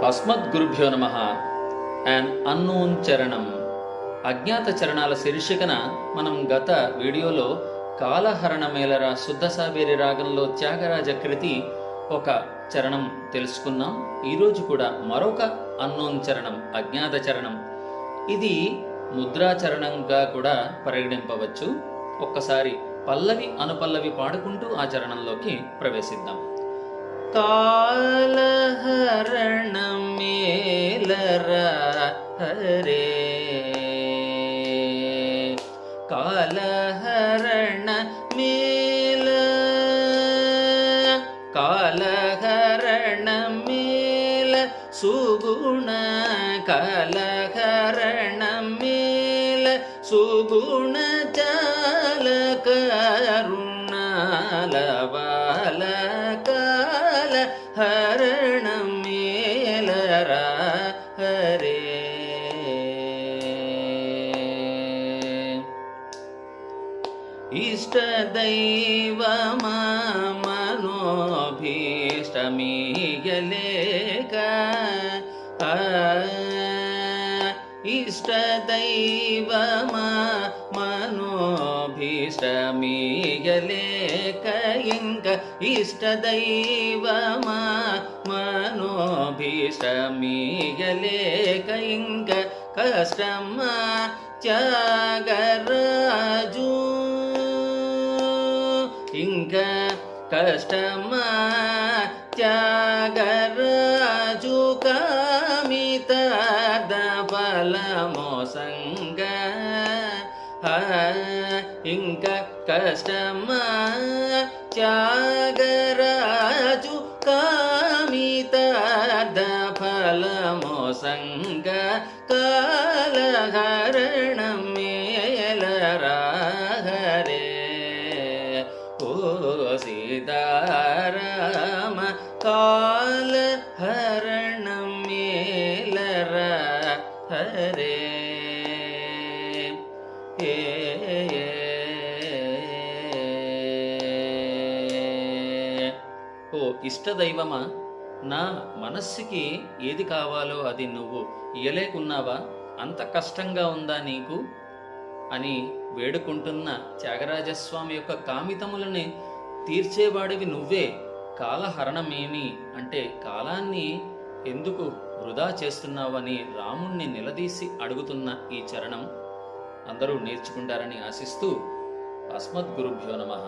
అస్మద్గురుభ్యో నమః. And unknown చరణం, అజ్ఞాత చరణాల శీర్షికన మనం గత వీడియోలో కాలహరణ మేలరా శుద్ధ సాబేరి రాగంలో త్యాగరాజ కృతి ఒక చరణం తెలుసుకున్నాం. ఈరోజు కూడా మరొక అన్నోన్ చరణం, అజ్ఞాత చరణం. ఇది ముద్రాచరణంగా కూడా పరిగణింపవచ్చు. ఒక్కసారి పల్లవి అనుపల్లవి పాడుకుంటూ ఆ చరణంలోకి ప్రవేశిద్దాం. కాలహరణ మేలరా హరే, కాలహరణ మేల, కాలహరణ మేల సుగుణ, కాలహరణ మేల సుగుణ చాల కరుణాలవాల హరణ మేలరా హరే. ఇష్ట దైవమా మనోభీష్టమీయలేక, ఇష్ట దైవమా మనోభీష్టమీయలేక ఇంక, ఇష్ట దైవమా మనోభీష్టమీయలేక ఇంక, కష్టమా త్యాగరాజు, ఇంక కష్టమా త్యాగరాజు కామితార్థ ఫలమోసంగ, ఇంక కష్టమా త్యాగరాజు కామితార్థ ఫలమోసంగ, కాలహరణ మేలరా హరే. ఓ సీతారామ కాలహరణ మేలరా హరే. ఓ ఇష్టదైవమా, నా మనస్సుకి ఏది కావాలో అది నువ్వు ఇయ్యలేకున్నావా? అంత కష్టంగా ఉందా నీకు అని వేడుకుంటున్న త్యాగరాజస్వామి యొక్క కామితములని తీర్చేవాడివి నువ్వే. కాలహరణమేమి అంటే కాలాన్ని ఎందుకు వృధా చేస్తున్నావని రాముణ్ణి నిలదీసి అడుగుతున్న ఈ చరణం అందరూ నేర్చుకుంటారని ఆశిస్తూ అస్మద్గురుభ్యో నమః.